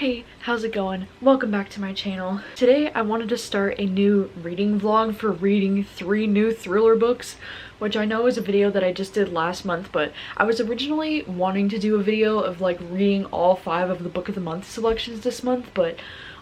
Hey, how's it going? Welcome back to my channel. Today I wanted to start a new reading vlog for reading 3 new thriller books, which I know is a video that I just did last month, but I was originally wanting to do a video of like reading all 5 of the book of the month selections this month, but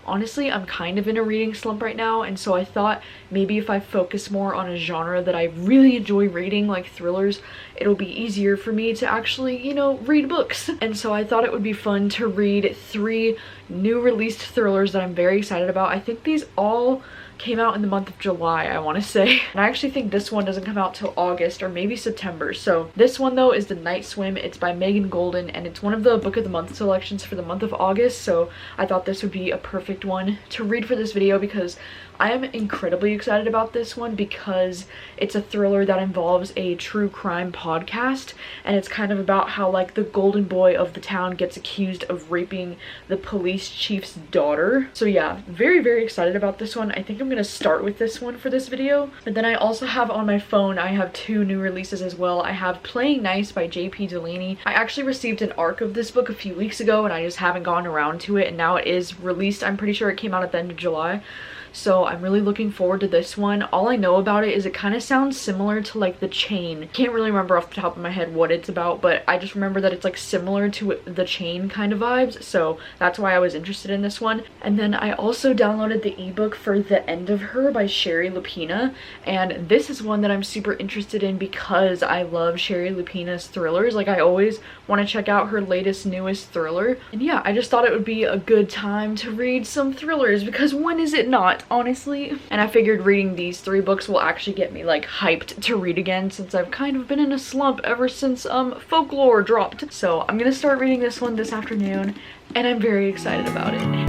honestly I'm kind of in a reading slump right now, and so I thought maybe if I focus more on a genre that I really enjoy reading, like thrillers, it'll be easier for me to actually, you know, read books. And so I thought it would be fun to read 3 new released thrillers that I'm very excited about. I think these all came out in the month of July, I want to say. And I actually think this one doesn't come out till August or maybe September. So this one though is The Night Swim. It's by Megan Golden and it's one of the book of the month selections for the month of August. So I thought this would be a perfect one to read for this video because I am incredibly excited about this one because it's a thriller that involves a true crime podcast, and it's kind of about how like the golden boy of the town gets accused of raping the police chief's daughter. So yeah, very excited about this one. I think I'm gonna start with this one for this video, but then I also have on my phone, I have 2 new releases as well. I have Playing Nice by JP Delaney. I actually received an ARC of this book a few weeks ago and I just haven't gone around to it, and now it is released. I'm pretty sure it came out at the end of July. So I'm really looking forward to this one. All I know about it is it kind of sounds similar to like The Chain. Can't really remember off the top of my head what it's about, but I just remember that it's like similar to The Chain kind of vibes, so that's why I was interested in this one. And then I also downloaded the ebook for The End of Her by Sherry Lupina, and this is one that I'm super interested in because I love Sherry Lupina's thrillers. Like I always want to check out her latest newest thriller, and yeah, I just thought it would be a good time to read some thrillers because when is it not, honestly? And I figured reading these 3 books will actually get me like hyped to read again, since I've kind of been in a slump ever since Folklore dropped. So I'm gonna start reading this one this afternoon and I'm very excited about it.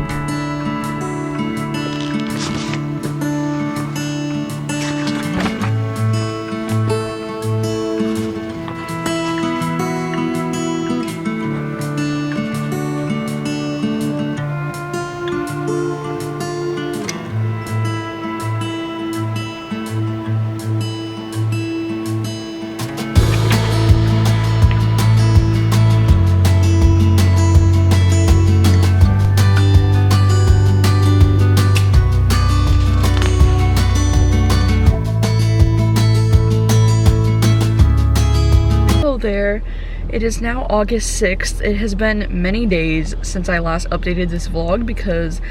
There, it is now August 6th. It has been many days since I last updated this vlog because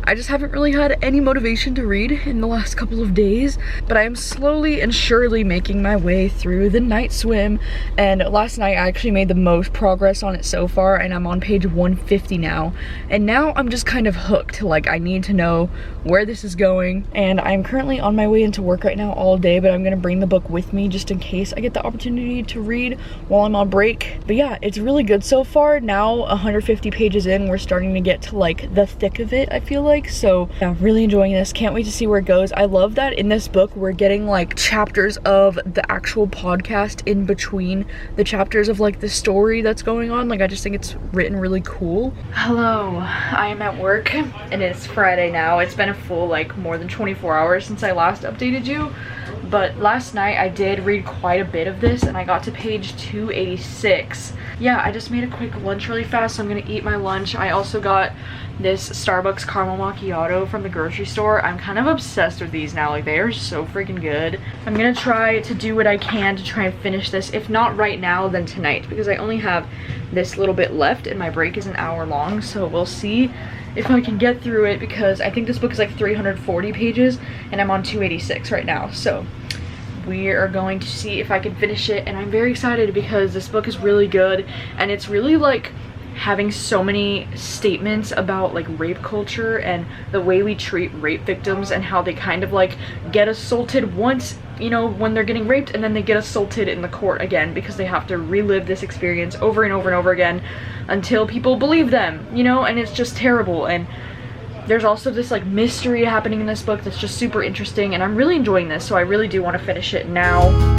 I just haven't really had any motivation to read in the last couple of days, but I am slowly and surely making my way through The Night Swim, and last night I actually made the most progress on it so far, and I'm on page 150 now, and now I'm just kind of hooked. Like I need to know where this is going, and I'm currently on my way into work right now all day, but I'm gonna bring the book with me just in case I get the opportunity to read while I'm on break. But yeah, it's really good so far. Now 150 pages in, we're starting to get to like the thick of it, I feel like. So yeah, really enjoying this. Can't wait to see where it goes. I love that in this book we're getting like chapters of the actual podcast in between the chapters of like the story that's going on. Like I just think it's written really cool. Hello, I am at work and it's Friday now. It's been a full like more than 24 hours since I last updated you. But last night I did read quite a bit of this and I got to page 286. Yeah, I just made a quick lunch really fast, so I'm gonna eat my lunch. I also got this Starbucks caramel macchiato from the grocery store. I'm kind of obsessed with these now. Like they are so freaking good. I'm gonna try to do what I can to try and finish this. If not right now, then tonight, because I only have this little bit left and my break is an hour long, so we'll see if I can get through it, because I think this book is like 340 pages and I'm on 286 right now. So we are going to see if I can finish it, and I'm very excited because this book is really good and it's really like having so many statements about like rape culture and the way we treat rape victims and how they kind of like get assaulted once, you know, when they're getting raped, and then they get assaulted in the court again because they have to relive this experience over and over and over again until people believe them, you know, and it's just terrible. And there's also this like mystery happening in this book that's just super interesting, and I'm really enjoying this, so I really do want to finish it now.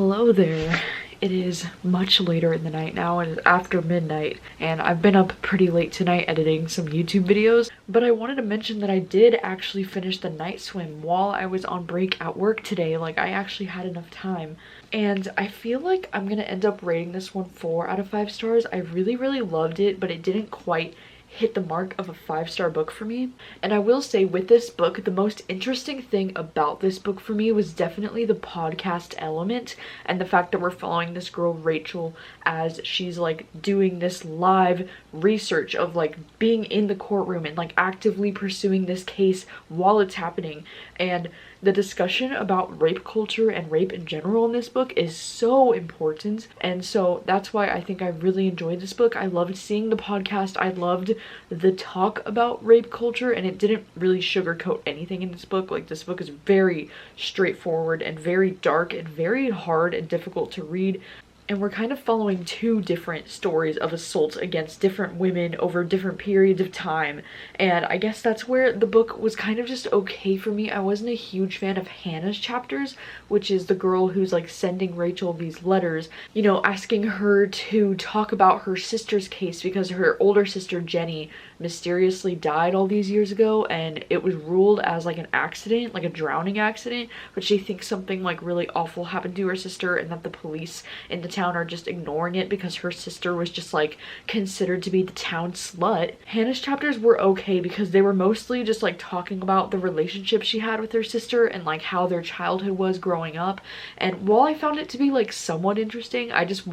Hello there. It is much later in the night now. It is after midnight and I've been up pretty late tonight editing some YouTube videos, but I wanted to mention that I did actually finish the night swim while I was on break at work today. Like, I actually had enough time, and I feel like I'm gonna end up rating this one 4 out of 5 stars. I really loved it, but it didn't quite hit the mark of a 5-star book for me. And I will say, with this book, the most interesting thing about this book for me was definitely the podcast element and the fact that we're following this girl Rachel as she's like doing this live research of like being in the courtroom and like actively pursuing this case while it's happening. And the discussion about rape culture and rape in general in this book is so important, and so that's why I think I really enjoyed this book. I loved seeing the podcast, I loved the talk about rape culture, and it didn't really sugarcoat anything in this book. Like, this book is very straightforward and very dark and very hard and difficult to read. And we're kind of following 2 different stories of assault against different women over different periods of time. And I guess that's where the book was kind of just okay for me. I wasn't a huge fan of Hannah's chapters, which is the girl who's like sending Rachel these letters, you know, asking her to talk about her sister's case because her older sister Jenny mysteriously died all these years ago, and it was ruled as like an accident, like a drowning accident, but she thinks something like really awful happened to her sister and that the police in the town are just ignoring it because her sister was just like considered to be the town slut. Hannah's chapters were okay because they were mostly just like talking about the relationship she had with her sister and like how their childhood was growing up. And while I found it to be like somewhat interesting, I just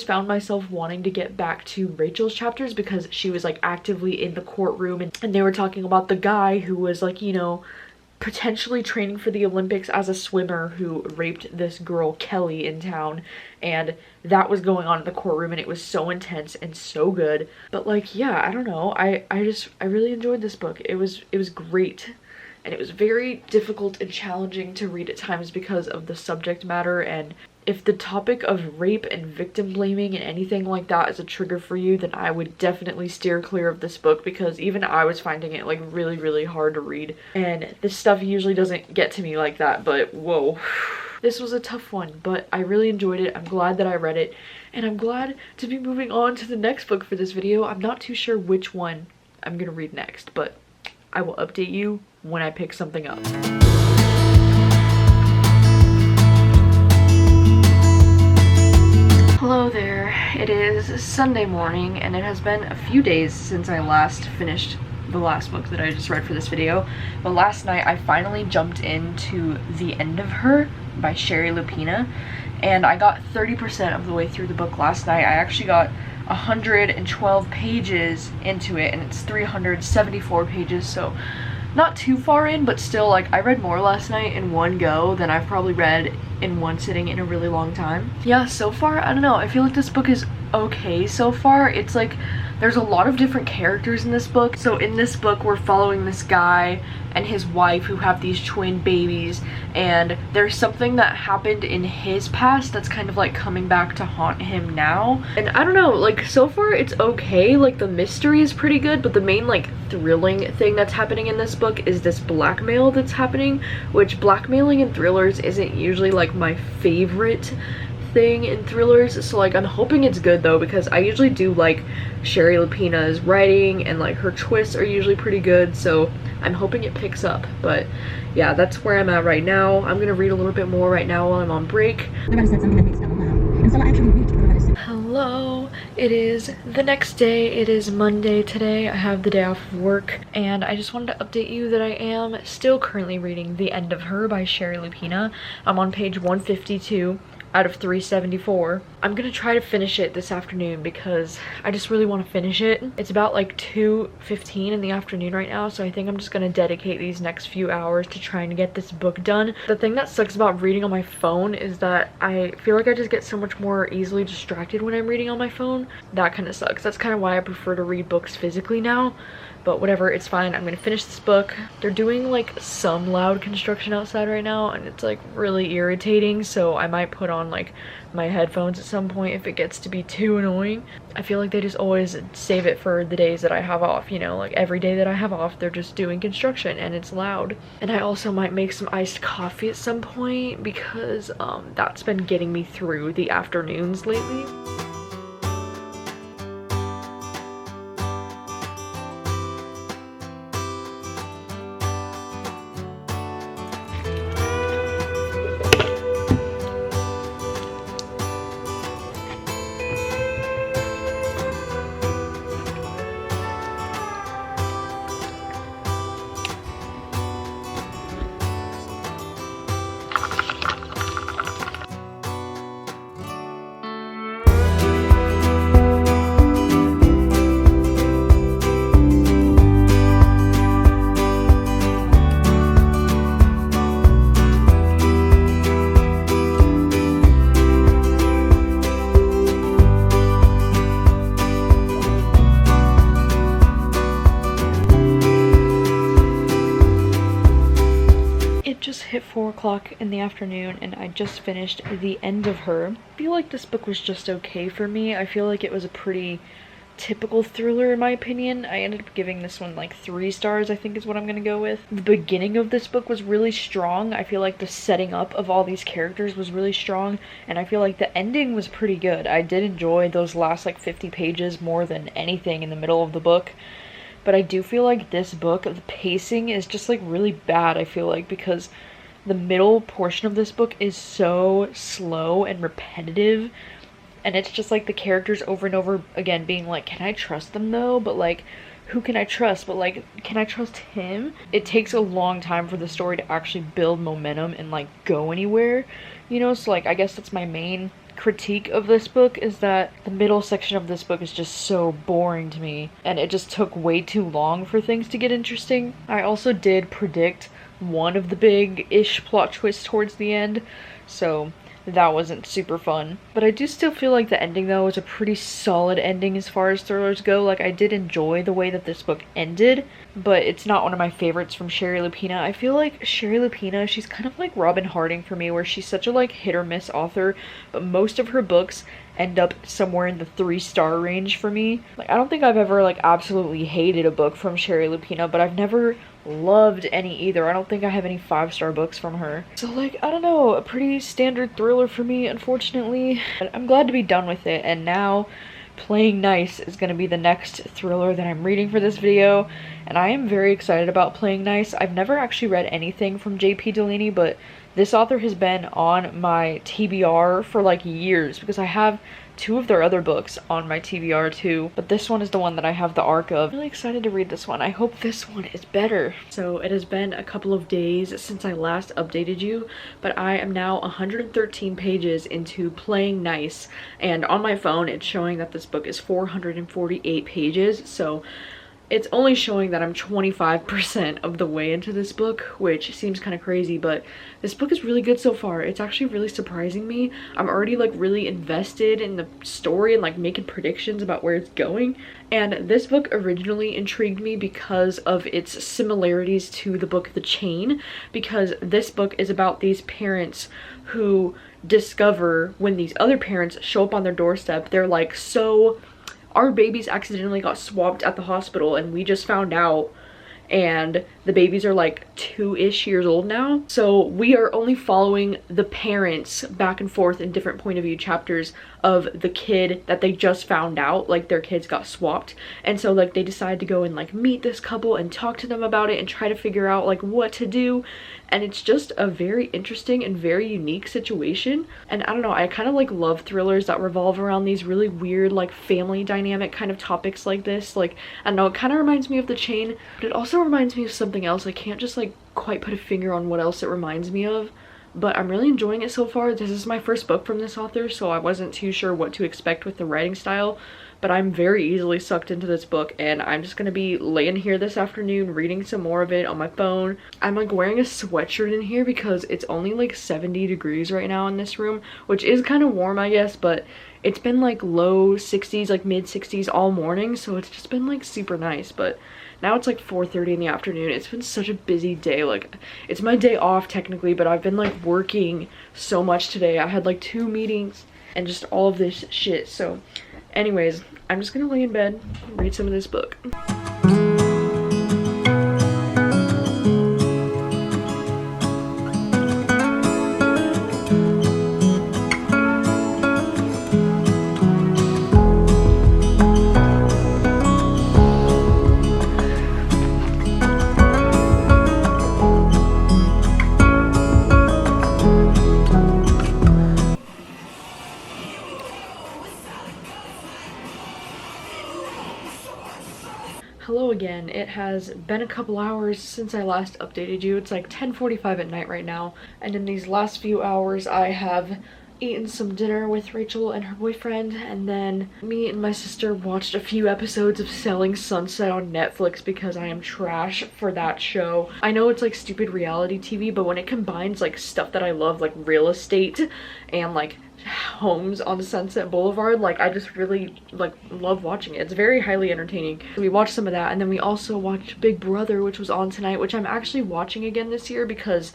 found myself wanting to get back to Rachel's chapters because she was like actively in the courtroom, and they were talking about the guy who was like, you know, potentially training for the Olympics as a swimmer who raped this girl Kelly in town, and that was going on in the courtroom, and it was so intense and so good. But like, yeah, I don't know, I really enjoyed this book. It was great, and it was very difficult and challenging to read at times because of the subject matter. And if the topic of rape and victim blaming and anything like that is a trigger for you, then I would definitely steer clear of this book, because even I was finding it like really hard to read. And this stuff usually doesn't get to me like that, but whoa. This was a tough one, but I really enjoyed it. I'm glad that I read it, and I'm glad to be moving on to the next book for this video. I'm not too sure which one I'm gonna read next, but I will update you when I pick something up. Hello there. It is Sunday morning, and it has been a few days since I last finished the last book that I just read for this video. But last night I finally jumped into The End of Her by Sherry Lupina, and I got 30% of the way through the book last night. I actually got 112 pages into it, and it's 374 pages, so not too far in, but still, like, I read more last night in one go than I've probably read in one sitting in a really long time. Yeah, so far, I don't know, I feel like this book is okay so far. It's like, there's a lot of different characters in this book. So in this book, we're following this guy and his wife who have these twin babies, and there's something that happened in his past that's kind of like coming back to haunt him now. And I don't know, like, so far it's okay. Like, the mystery is pretty good, but the main like thrilling thing that's happening in this book is this blackmail that's happening, which blackmailing in thrillers isn't usually like my favorite thing in thrillers. So like, I'm hoping it's good though, because I usually do like Sherry Lupina's writing, and like her twists are usually pretty good, so I'm hoping it picks up. But yeah, that's where I'm at right now. I'm gonna read a little bit more right now while I'm on break. Hello, it is the next day. It is Monday today. I have the day off of work, and I just wanted to update you that I am still currently reading The End of Her by Sherry Lupina. I'm on page 152 out of 374. I'm gonna try to finish it this afternoon because I just really want to finish it. It's about like 2:15 in the afternoon right now, so I think I'm just gonna dedicate these next few hours to trying to get this book done. The thing that sucks about reading on my phone is that I feel like I just get so much more easily distracted when I'm reading on my phone. That kind of sucks. That's kind of why I prefer to read books physically now. but whatever, it's fine. I'm gonna finish this book. They're doing like some loud construction outside right now and it's like really irritating, so I might put on like my headphones at some point if it gets to be too annoying. I feel like they just always save it for the days that I have off, you know, like every day that I have off they're just doing construction and it's loud. And I also might make some iced coffee at some point because that's been getting me through the afternoons lately. Hit 4 o'clock in the afternoon and I just finished the end of her. I feel like this book was just okay for me. I feel like it was a pretty typical thriller in my opinion. I ended up giving this one like 3 stars, I think is what I'm gonna go with. The beginning of this book was really strong. I feel like the setting up of all these characters was really strong and I feel like the ending was pretty good. I did enjoy those last like 50 pages more than anything in the middle of the book. But I do feel like this book, the pacing is just like really bad, I feel like, because the middle portion of this book is so slow and repetitive and it's just like the characters over and over again being like, can I trust them though? But like, who can I trust? But like, can I trust him? It takes a long time for the story to actually build momentum and like go anywhere, you know? So like, I guess that's my main critique of this book, is that the middle section of this book is just so boring to me and it just took way too long for things to get interesting. I also did predict one of the big-ish plot twists towards the end, so that wasn't super fun. But I do still feel like the ending though was a pretty solid ending as far as thrillers go. Like, I did enjoy the way that this book ended, but it's not one of my favorites from Shari Lapena. I feel like Shari Lapena, she's kind of like Robin Harding for me, where she's such a like hit or miss author, but most of her books end up somewhere in the 3-star range for me. Like, I don't think I've ever like absolutely hated a book from Shari Lapena, but I've never loved any either. I don't think I have any 5-star books from her. So like, I don't know, a pretty standard thriller for me, unfortunately. But I'm glad to be done with it, and now Playing Nice is going to be the next thriller that I'm reading for this video, and I am very excited about Playing Nice. I've never actually read anything from J.P. Delaney, but this author has been on my TBR for like years because I have 2 of their other books on my TBR too, but this one is the one that I have the arc of. I'm really excited to read this one. I hope this one is better. So it has been a couple of days since I last updated you, but I am now 113 pages into Playing Nice, and on my phone it's showing that this book is 448 pages, so it's only showing that I'm 25% of the way into this book, which seems kind of crazy, but this book is really good so far. It's actually really surprising me. I'm already like really invested in the story and like making predictions about where it's going. And this book originally intrigued me because of its similarities to the book The Chain, because this book is about these parents who discover when these other parents show up on their doorstep, they're like, so our babies accidentally got swapped at the hospital and we just found out, and the babies are like 2-ish years old now. So we are only following the parents back and forth in different point of view chapters of the kid that they just found out, like their kids got swapped. And so like they decide to go and like meet this couple and talk to them about it and try to figure out like what to do. And it's just a very interesting and very unique situation. And I don't know, I kind of like love thrillers that revolve around these really weird like family dynamic kind of topics like this. Like, I don't know, it kind of reminds me of The Chain, but it also reminds me of something else. I can't just like quite put a finger on what else it reminds me of, but I'm really enjoying it so far. This is my first book from this author, so I wasn't too sure what to expect with the writing style, but I'm very easily sucked into this book, and I'm just gonna be laying here this afternoon reading some more of it on my phone. I'm like wearing a sweatshirt in here because it's only like 70 degrees right now in this room, which is kind of warm I guess, but it's been like low 60s, like mid 60s all morning, so it's just been like super nice. But Now it's like 4:30 in the afternoon. It's been such a busy day. Like, it's my day off technically, but I've been like working so much today. I had like 2 meetings and just all of this shit. So anyways, I'm just gonna lay in bed, read some of this book. Hello again. It has been a couple hours since I last updated you. It's like 10:45 at night right now, and in these last few hours I have eaten some dinner with Rachel and her boyfriend, and then me and my sister watched a few episodes of Selling Sunset on Netflix because I am trash for that show. I know it's like stupid reality TV, but when it combines like stuff that I love, like real estate and like homes on Sunset Boulevard, like I just really like love watching it. It's very highly entertaining. We watched some of that, and then we also watched Big Brother, which was on tonight, which I'm actually watching again this year because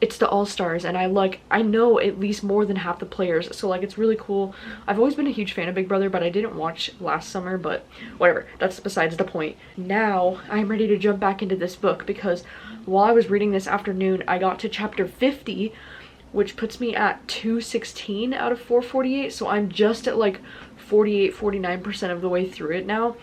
it's the All-Stars, and I know at least more than half the players, so like it's really cool. I've always been a huge fan of Big Brother, but I didn't watch last summer, but whatever, that's besides the point. Now I'm ready to jump back into this book because while I was reading this afternoon, I got to chapter 50, which puts me at 216 out of 448, so I'm just at like 49% of the way through it now,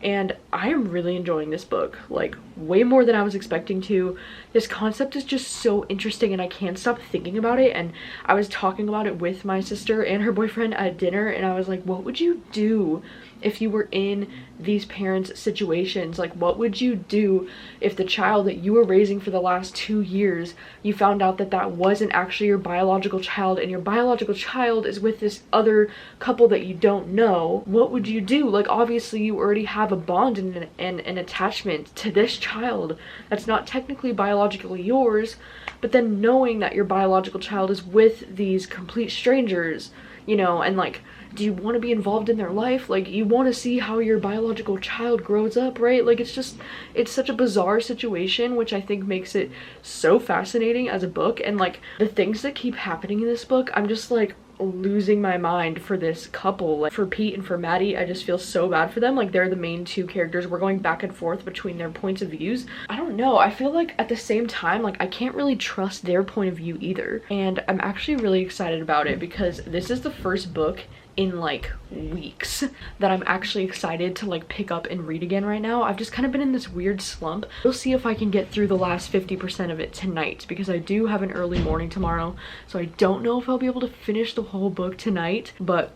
and I am really enjoying this book, like way more than I was expecting to. This concept is just so interesting and I can't stop thinking about it, and I was talking about it with my sister and her boyfriend at dinner, and I was like, what would you do if you were in these parents' situations? Like, what would you do if the child that you were raising for the last 2 years, you found out that that wasn't actually your biological child, and your biological child is with this other couple that you don't know? What would you do? Like, obviously you already have a bond and an attachment to this child that's not technically biologically yours, but then knowing that your biological child is with these complete strangers, you know, and like, do you want to be involved in their life? Like, you want to see how your biological child grows up, right? Like, it's such a bizarre situation, which I think makes it so fascinating as a book. And like, the things that keep happening in this book, I'm just like losing my mind for this couple. Like, for Pete and for Maddie, I just feel so bad for them. Like, they're the main 2 characters. We're going back and forth between their points of views. I don't know, I feel like at the same time, like, I can't really trust their point of view either, and I'm actually really excited about it because this is the first book in like weeks that I'm actually excited to like pick up and read again right now. I've just kind of been in this weird slump. We'll see if I can get through the last 50% of it tonight because I do have an early morning tomorrow, so I don't know if I'll be able to finish the whole book tonight, but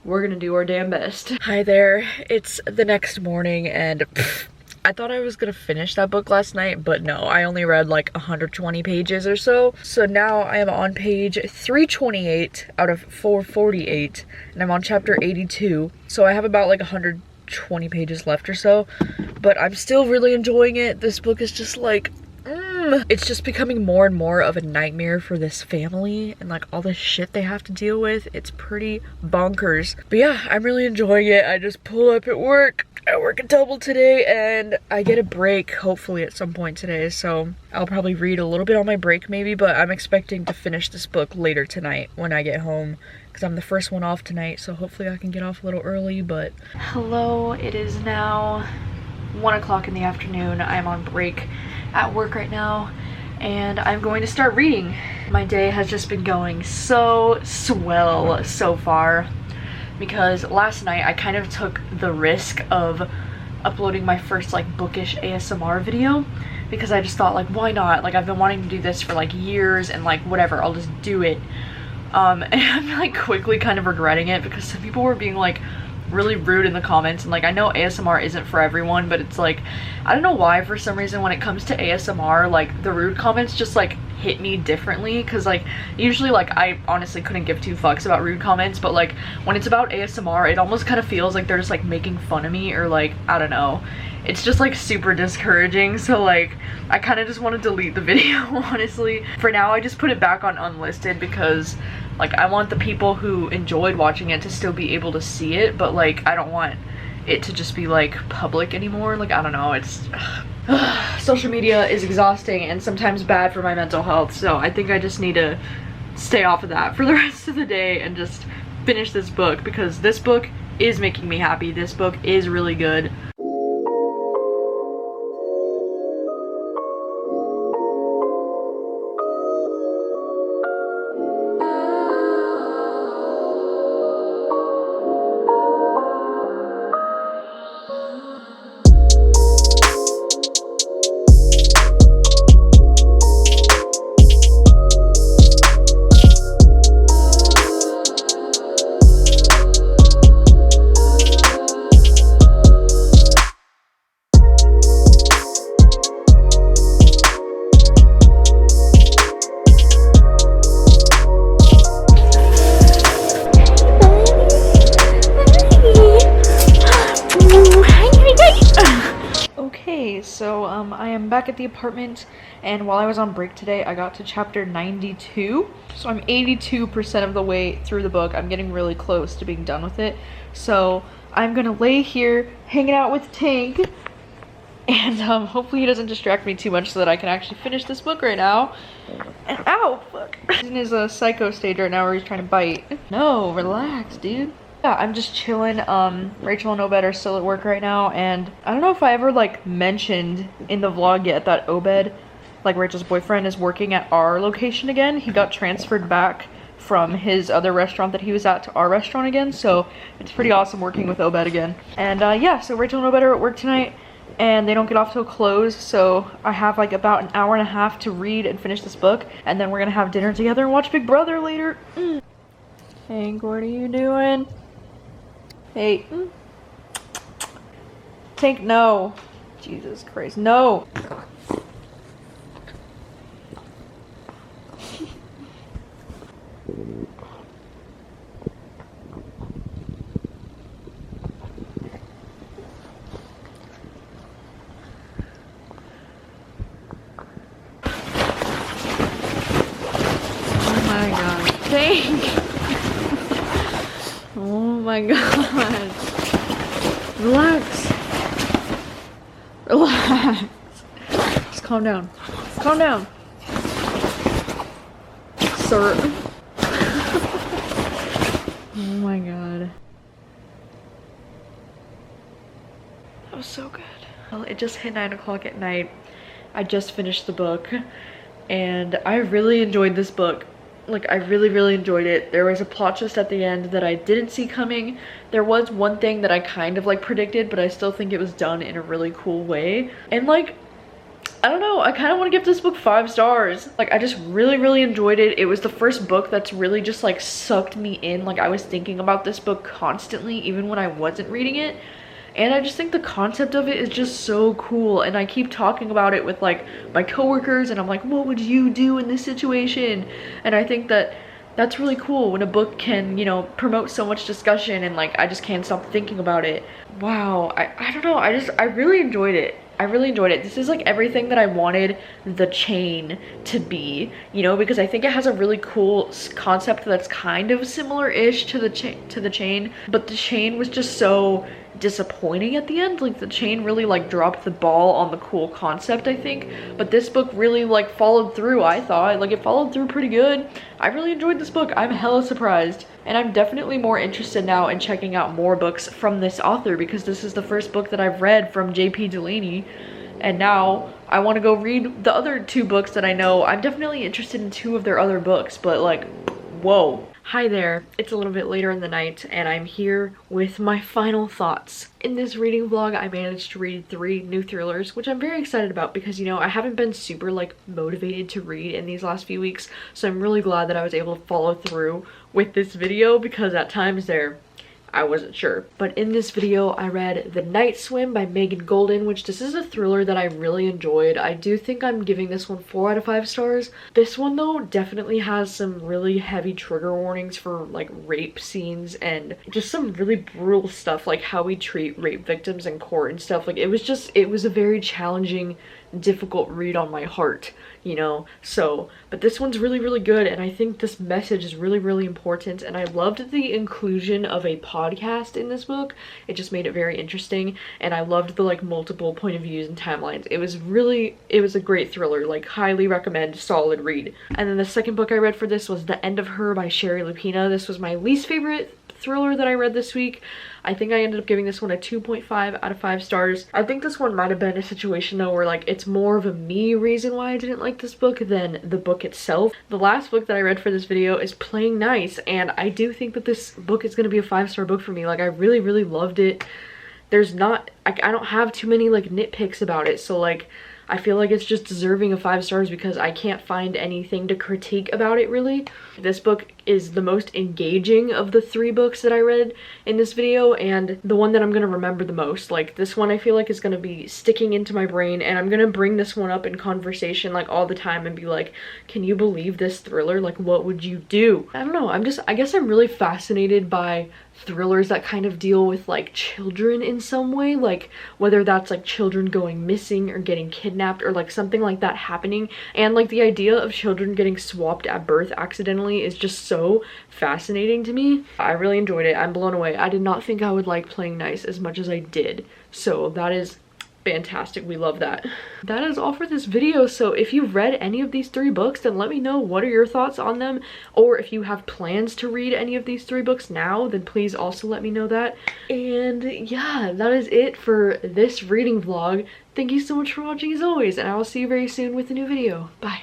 we're gonna do our damn best. Hi there, it's the next morning, and I thought I was gonna finish that book last night, but no, I only read like 120 pages or so. So now I am on page 328 out of 448, and I'm on chapter 82. So I have about like 120 pages left or so, but I'm still really enjoying it. This book is just like, it's just becoming more and more of a nightmare for this family and like all the shit they have to deal with. It's pretty bonkers. But yeah, I'm really enjoying it. I just pull up at work. I work a double today, and I get a break hopefully at some point today, so I'll probably read a little bit on my break maybe, but I'm expecting to finish this book later tonight when I get home because I'm the first one off tonight, so hopefully I can get off a little early. But hello, it is now 1 o'clock in the afternoon. I'm on break at work right now, and I'm going to start reading. My day has just been going so swell so far, because last night I kind of took the risk of uploading my first like bookish ASMR video because I just thought, like, why not? Like, I've been wanting to do this for like years, and like whatever, I'll just do it. And I'm like quickly kind of regretting it because some people were being like really rude in the comments, and like, I know ASMR isn't for everyone, but it's like, I don't know why for some reason when it comes to ASMR, like the rude comments just like hit me differently, because like usually like I honestly couldn't give 2 fucks about rude comments, but like when it's about ASMR it almost kind of feels like they're just like making fun of me, or like, I don't know, it's just like super discouraging. So like I kind of just want to delete the video honestly. For now I just put it back on unlisted because like I want the people who enjoyed watching it to still be able to see it, but like I don't want it to just be like public anymore. Like, I don't know, it's social media is exhausting and sometimes bad for my mental health, so I think I just need to stay off of that for the rest of the day and just finish this book, because this book is making me happy. This book is really good. So I am back at the apartment, and while I was on break today, I got to chapter 92. So I'm 82% of the way through the book. I'm getting really close to being done with it. So I'm gonna lay here hanging out with Tank, and hopefully he doesn't distract me too much so that I can actually finish this book right now. And ow, fuck. He's in his psycho stage right now where he's trying to bite. No, relax, dude. Yeah, I'm just chilling. Rachel and Obed are still at work right now, and I don't know if I ever like mentioned in the vlog yet that Obed, like Rachel's boyfriend, is working at our location again. He got transferred back from his other restaurant that he was at to our restaurant again, so it's pretty awesome working with Obed again. And yeah, so Rachel and Obed are at work tonight, and they don't get off till close, so I have like about an hour and a half to read and finish this book, and then we're gonna have dinner together and watch Big Brother later. Hank, what are you doing? Hey. Tank, no. Jesus Christ, no. Oh my god. Tank! Oh my god. Relax. Relax. Just calm down. Calm down. Sir. Oh my god. That was so good. Well, it just hit 9 o'clock at night. I just finished the book, and I really enjoyed this book. Like, I really enjoyed it. There was a plot twist at the end that I didn't see coming. There was one thing that I kind of like predicted, but I still think it was done in a really cool way. And like, I don't know, I kind of want to give this book 5 stars. Like, I just really enjoyed it. It was the first book that's really just like sucked me in. Like, I was thinking about this book constantly, even when I wasn't reading it. And I just think the concept of it is just so cool, and I keep talking about it with like my coworkers, and I'm like, what would you do in this situation? And I think that that's really cool when a book can, you know, promote so much discussion, and like I just can't stop thinking about it. Wow, I don't know, I really enjoyed it. I really enjoyed it. This is like everything that I wanted The Chain to be, you know, because I think it has a really cool concept that's kind of similar-ish to the chain, but The Chain was just so disappointing at the end. Like, The Chain really like dropped the ball on the cool concept, I think, but this book really like followed through. I thought like it followed through pretty good. I really enjoyed this book. I'm hella surprised, and I'm definitely more interested now in checking out more books from this author, because this is the first book that I've read from J.P. Delaney, and now I want to go read the other 2 books that I know. I'm definitely interested in 2 of their other books, but like, whoa. Hi there, it's a little bit later in the night, and I'm here with my final thoughts. In this reading vlog, I managed to read 3 new thrillers, which I'm very excited about because, you know, I haven't been super like motivated to read in these last few weeks, so I'm really glad that I was able to follow through with this video, because at times I wasn't sure. But in this video, I read The Night Swim by Megan Golden, which this is a thriller that I really enjoyed. I do think I'm giving this one 4 out of 5 stars. This one though definitely has some really heavy trigger warnings for like rape scenes and just some really brutal stuff, like how we treat rape victims in court and stuff. Like, it was a very challenging difficult read on my heart, you know. So but this one's really, really good, and I think this message is really, really important, and I loved the inclusion of a podcast in this book. It just made it very interesting, and I loved the like multiple point of views and timelines. It was a great thriller, like highly recommend, solid read. And then the second book I read for this was The End of Her by Sherry Lupina. This was my least favorite thriller that I read this week. I think I ended up giving this one a 2.5 out of 5 stars. I think this one might have been a situation though where like it's more of a me reason why I didn't like this book than the book itself. The last book that I read for this video is Playing Nice, and I do think that this book is going to be a 5-star book for me. Like I really, really loved it. There's not, I don't have too many like nitpicks about it, so like I feel like it's just deserving of 5 stars because I can't find anything to critique about it really. This book is the most engaging of the 3 books that I read in this video, and the one that I'm gonna remember the most. Like this one I feel like is gonna be sticking into my brain, and I'm gonna bring this one up in conversation like all the time and be like, can you believe this thriller? Like what would you do? I don't know, I guess I'm really fascinated by thrillers that kind of deal with like children in some way, like whether that's like children going missing or getting kidnapped or like something like that happening, and like the idea of children getting swapped at birth accidentally is just so fascinating to me. I really enjoyed it. I'm blown away. I did not think I would like Playing Nice as much as I did, so that is fantastic. We love that. That is all for this video. So if you've read any of these 3 books, then let me know what are your thoughts on them, or if you have plans to read any of these 3 books now, then please also let me know that. And yeah, that is it for this reading vlog. Thank you so much for watching as always, and I will see you very soon with a new video. Bye.